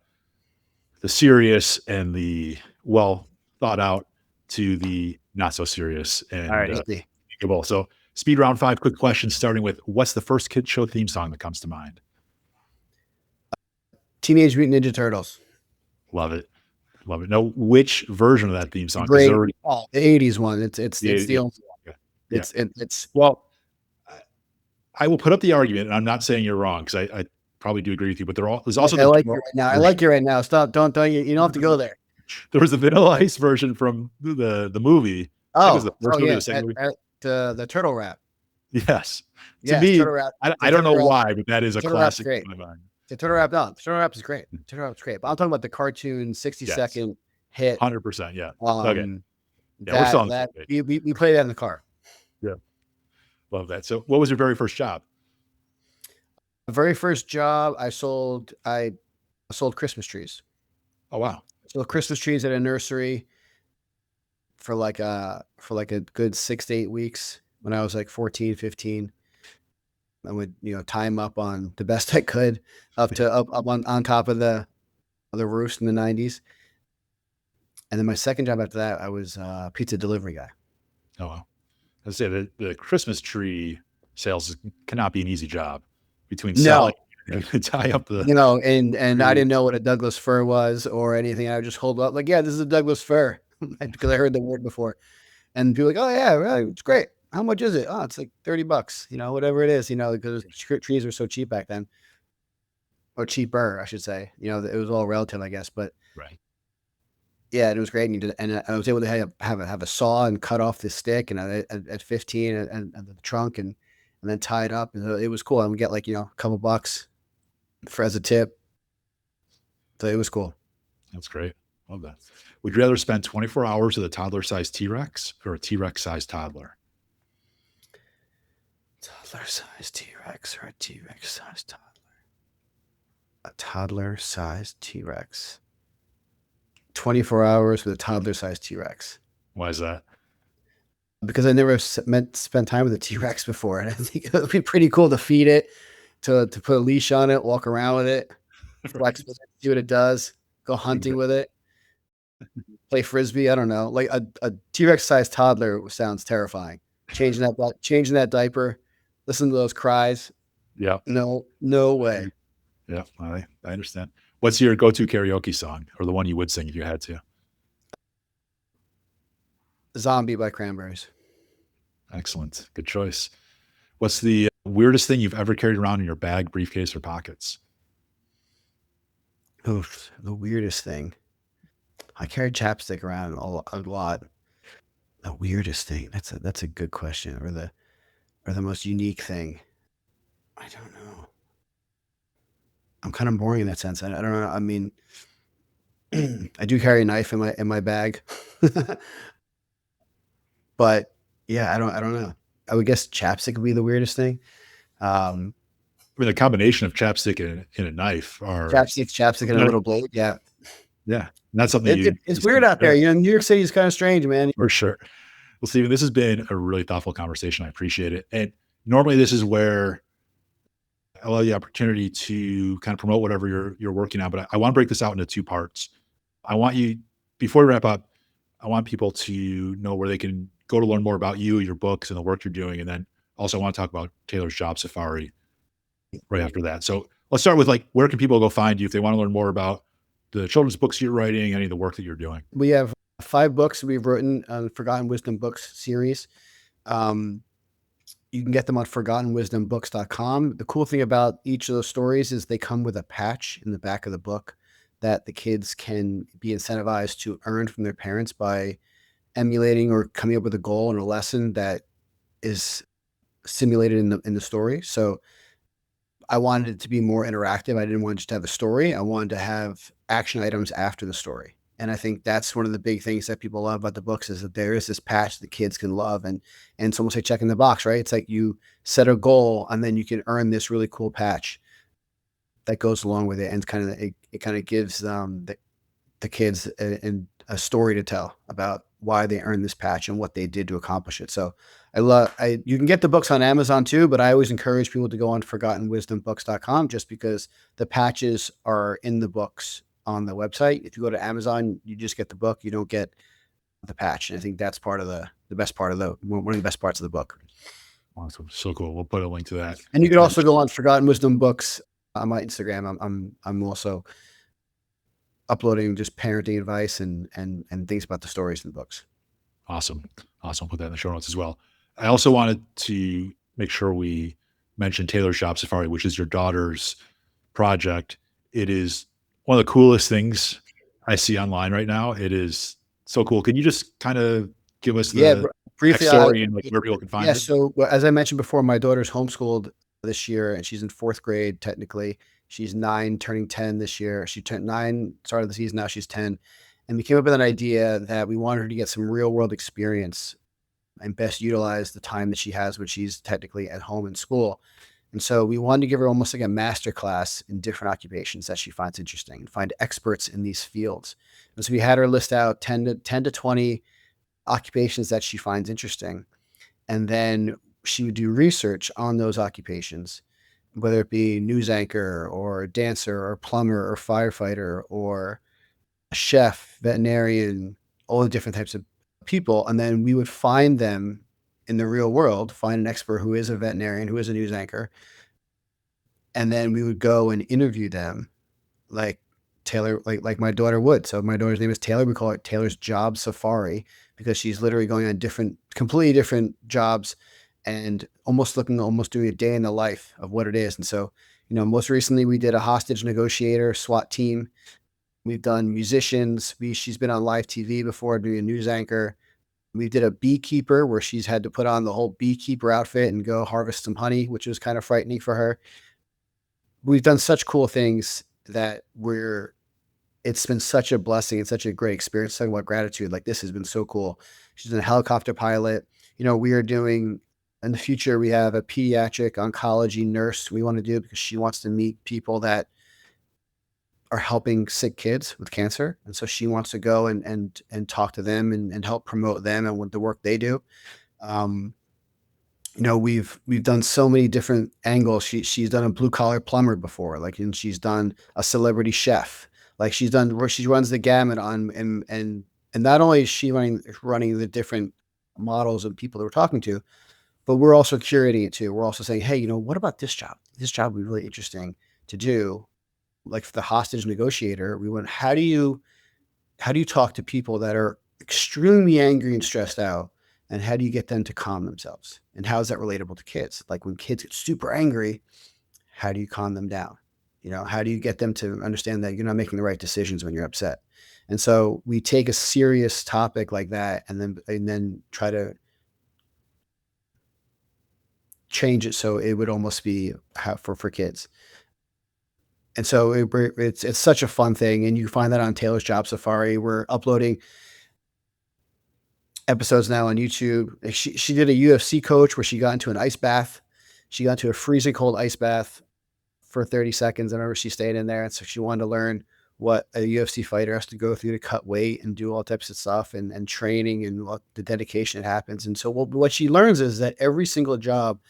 serious and the well thought out to the not so serious All and right. Easy. thinkable. So speed round five, quick questions, starting with what's the first kid show theme song that comes to mind? Teenage Mutant Ninja Turtles. Love it. Love it. Now, which version of that theme song? Because there Great. already, Oh, the '80s one. It's the yeah, only yeah, yeah. it's Well, I will put up the argument, and I'm not saying you're wrong because I probably do agree with you, but there's also I the like vanilla you right now. I version. like you right now. Stop. Don't you don't have to go there. There was the Vanilla Ice version from the movie. I think it was the Oh first movie or yeah. the second movie. The turtle rap. Yes. To Yes, me, turtle rap. I don't know why, but that is a Turtle rap's classic great. in my mind. The turtle rap, no, the turtle rap is great. Turtle rap's great. But I'm talking about the cartoon 60 Yes. second hit. 100%, yeah. Okay. Um, Yeah, we're still on the that same page. we play that in the car. Yeah. Love that. So what was your very first job? The very first job I sold Christmas trees. Oh, wow. Sold Christmas trees at a nursery for like a good 6 to 8 weeks when I was like 14, 15. I would, tie them up on the best I could up on top of the roofs in the 90s. And then my second job after that, I was a pizza delivery guy. Oh, wow. I say the Christmas tree sales cannot be an easy job between selling No, and to tie up the and I tree. didn't know what a Douglas fir was or anything. I would just hold up like, yeah, this is a Douglas fir because I heard the word before. And people were like, oh yeah, really, it's great. How much is it? Oh, it's like $30, whatever it is, because trees were so cheap back then. or cheaper, I should say. It was all relative, I guess, but Right. yeah, it was great. And I was able to have a saw and cut off the stick, and at 15, and the trunk, and then tie it up. And it was cool. And we get, like, a couple bucks for as a tip. So it was cool. That's great. Love that. Would you rather spend 24 hours with a toddler-sized T-Rex or a T-Rex-sized toddler? Toddler-sized T-Rex or a T-Rex-sized toddler? A toddler-sized T-Rex. 24 hours with a toddler-sized T-Rex. Why is that? Because I never spent time with a T-Rex before, and I think it would be pretty cool to feed it, to put a leash on it, walk around with it, flex with it, see what it does, go hunting with it, play frisbee. I don't know. Like a T-Rex sized toddler sounds terrifying. Changing that diaper, listen to those cries. Yeah. No way. Yeah. I understand. What's your go-to karaoke song, or the one you would sing if you had to? Zombie by Cranberries. Excellent. Good choice. What's the weirdest thing you've ever carried around in your bag, briefcase, or pockets? Oof, the weirdest thing. I carried chapstick around a lot. The weirdest thing. That's a good question. Or the most unique thing. I don't know. I'm kind of boring in that sense. I don't know. I mean, I do carry a knife in my bag, but yeah, I don't know. I would guess chapstick would be the weirdest thing. Um, I mean, the combination of chapstick and a knife are chapstick, and a little blade. Yeah, yeah, not something you it's weird out there. New York City is kind of strange, man. for sure. Well, Steven, this has been a really thoughtful conversation. I appreciate it. And normally, this is where I allow the opportunity to kind of promote whatever you're working on. But I want to break this out into two parts. I want you, before we wrap up, I want people to know where they can go to learn more about you, your books, and the work you're doing. And then also, I want to talk about Taylor's Job Safari right after that. So let's start with, like, where can people go find you if they want to learn more about the children's books you're writing, any of the work that you're doing? We have 5 books we've written on the Forgotten Wisdom Books series. You can get them on forgottenwisdombooks.com. The cool thing about each of those stories is they come with a patch in the back of the book that the kids can be incentivized to earn from their parents by emulating or coming up with a goal and a lesson that is simulated in the story. So I wanted it to be more interactive. I didn't want just to have a story. I wanted to have action items after the story. And I think that's one of the big things that people love about the books is that there is this patch that kids can love. And someone say checking the box, right? It's like you set a goal and then you can earn this really cool patch that goes along with it. And it kind of gives the kids a story to tell about why they earned this patch and what they did to accomplish it. So you can get the books on Amazon too, but I always encourage people to go on forgottenwisdombooks.com just because the patches are in the books on the website. If you go to Amazon, you just get the book. You don't get the patch. And I think that's part of the best part of one of the best parts of the book. Awesome. So cool. We'll put a link to that. And you can also go on Forgotten Wisdom Books on my Instagram. I'm also uploading just parenting advice and things about the stories in the books. Awesome. Awesome. Put that in the show notes as well. I also wanted to make sure we mention Taylor's Job Safari, which is your daughter's project. It is one of the coolest things I see online right now. It is so cool. Can you just kind of give us the briefly story and, like, where people can find it? So as I mentioned before, my daughter's homeschooled this year, and she's in 4th grade technically. She's 9, turning 10 this year. She turned 9, started the season, now she's 10. And we came up with an idea that we wanted her to get some real world experience and best utilize the time that she has when she's technically at home in school. And so we wanted to give her almost like a master class in different occupations that she finds interesting and find experts in these fields. And so we had her list out 10 to 20 occupations that she finds interesting. And then she would do research on those occupations, whether it be news anchor or dancer or plumber or firefighter or a chef, veterinarian, all the different types of people. And then we would find them in the real world, find an expert who is a veterinarian, who is a news anchor. And then we would go and interview them like Taylor, like my daughter would. So my daughter's name is Taylor. We call it Taylor's Job Safari because she's literally going on completely different jobs and almost doing a day in the life of what it is. And so Most recently we did a hostage negotiator SWAT team. We've done musicians. She's been on live TV before, being a news anchor. We did a beekeeper where she's had to put on the whole beekeeper outfit and go harvest some honey, which was kind of frightening for her. We've done such cool things that it's been such a blessing and such a great experience. Talking about gratitude, like this has been so cool. She's a helicopter pilot. We are doing in the future, we have a pediatric oncology nurse we want to do because she wants to meet people that are helping sick kids with cancer. And so she wants to go and talk to them and help promote them and what the work they do. Um, we've done so many different angles. She's done a blue collar plumber before, like, and she's done a celebrity chef. Like she's done where she runs the gamut on and not only is she running the different models of people that we're talking to, but we're also curating it too. We're also saying, hey, what about this job? This job would be really interesting to do. Like for the hostage negotiator, we went, how do you talk to people that are extremely angry and stressed out? And how do you get them to calm themselves? And how is that relatable to kids? Like when kids get super angry, how do you calm them down? How do you get them to understand that you're not making the right decisions when you're upset? And so we take a serious topic like that and then try to change it so it would almost be for kids. And so it's such a fun thing, and you find that on Taylor's Job Safari. We're uploading episodes now on YouTube. Like she did a UFC coach where she got into an ice bath. She got into a freezing cold ice bath for 30 seconds. I remember she stayed in there, and so she wanted to learn what a UFC fighter has to go through to cut weight and do all types of stuff and training and what the dedication that happens. And so what she learns is that every single job,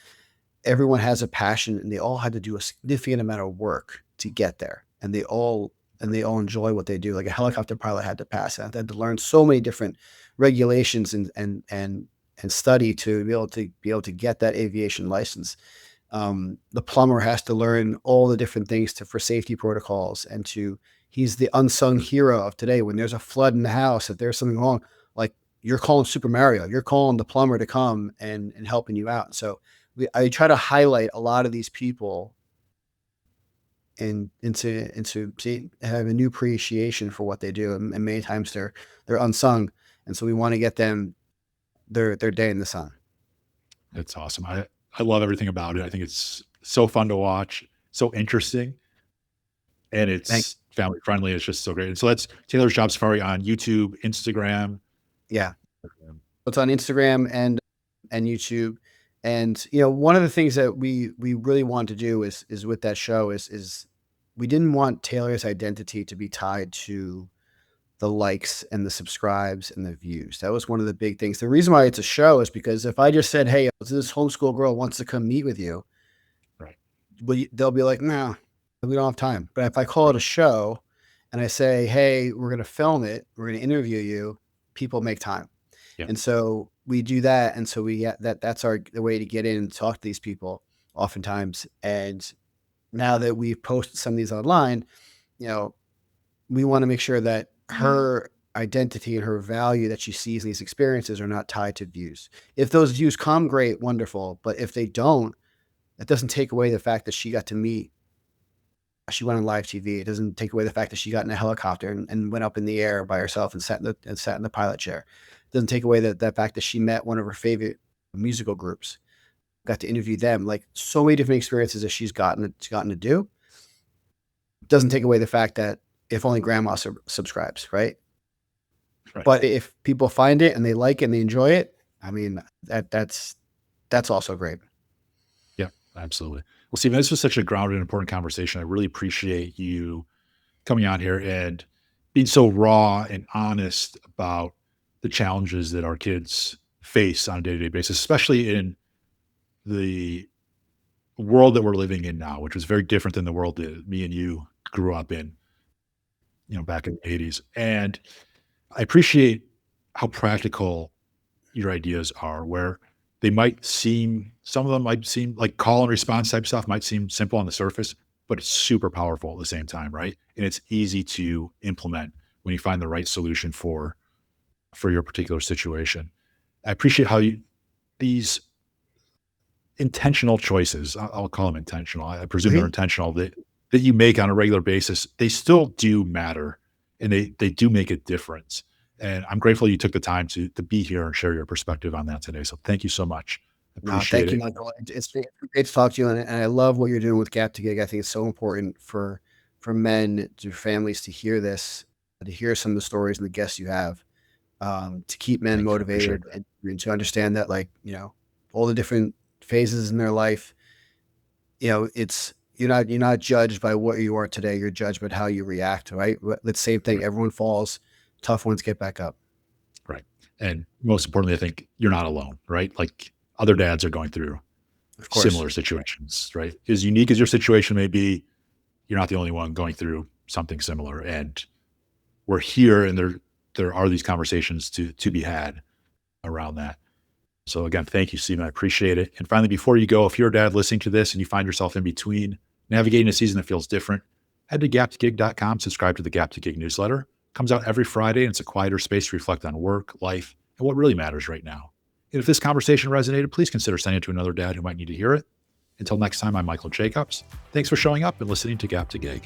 everyone has a passion and they all had to do a significant amount of work to get there. And they all enjoy what they do. Like a helicopter pilot had to pass that. They had to learn so many different regulations and study to be able to get that aviation license. The plumber has to learn all the different things for safety protocols he's the unsung hero of today. When there's a flood in the house, if there's something wrong, like you're calling Super Mario, you're calling the plumber to come and helping you out. So I try to highlight a lot of these people and to have a new appreciation for what they do. And many times they're unsung. And so we want to get them their day in the sun. That's awesome. I love everything about it. I think it's so fun to watch, so interesting, and Thank it's family friendly. It's just so great. And so that's Taylor's Job Safari on YouTube, Instagram. Yeah. It's on Instagram and YouTube. And one of the things that we really want to do is with that show is we didn't want Taylor's identity to be tied to the likes and the subscribes and the views. That was one of the big things. The reason why it's a show is because if I just said, hey, this homeschool girl wants to come meet with you, Right. they'll be like, no, we don't have time. But if I call it a show and I say, hey, we're going to film it, we're going to interview you, people make time. Yeah. And so we do that. And so that's the way to get in and talk to these people oftentimes. And now that we've posted some of these online, we want to make sure that her identity and her value that she sees in these experiences are not tied to views. If those views come, great, wonderful. But if they don't, it doesn't take away the fact that she went on live TV. It doesn't take away the fact that she got in a helicopter and went up in the air by herself and sat in the pilot chair. It doesn't take away that fact that she met one of her favorite musical groups, got to interview them. Like so many different experiences that she's gotten to do. Doesn't take away the fact that if only grandma subscribes, right? Right. But if people find it and they like it and they enjoy it, I mean, that's also great. Yeah, absolutely. Well, Stephen, this was such a grounded and important conversation. I really appreciate you coming on here and being so raw and honest about the challenges that our kids face on a day-to-day basis, especially in the world that we're living in now, which was very different than the world that me and you grew up in, back in the 80s. And I appreciate how practical your ideas are, where some of them might seem like call and response type stuff might seem simple on the surface, but it's super powerful at the same time, right? And it's easy to implement when you find the right solution for your particular situation. I appreciate how these intentional choices. I'll call them intentional. I presume they're Mhm. intentional that you make on a regular basis. They still do matter, and they do make a difference. And I'm grateful you took the time to be here and share your perspective on that today. So thank you so much. No, Appreciate thank you, it. Michael. It's great to talk to you, and I love what you're doing with Gap to Gig. I think it's so important for men, to families to hear this, to hear some of the stories and the guests you have, to keep men Thank you. I appreciate motivated that. and to understand that, like, all the different phases in their life, it's you're not judged by what you are today. You're judged by how you react, right? The same thing. Right. Everyone falls. Tough ones get back up. Right. And most importantly, I think you're not alone, right? Like other dads are going through Of course. similar situations, right? As unique as your situation may be, you're not the only one going through something similar. And we're here and there are these conversations to be had around that. So again, thank you, Stephen. I appreciate it. And finally, before you go, if you're a dad listening to this and you find yourself in between navigating a season that feels different, head to gap2gig.com, subscribe to the Gap to Gig newsletter. It comes out every Friday, and it's a quieter space to reflect on work, life, and what really matters right now. And if this conversation resonated, please consider sending it to another dad who might need to hear it. Until next time, I'm Michael Jacobs. Thanks for showing up and listening to Gap to Gig.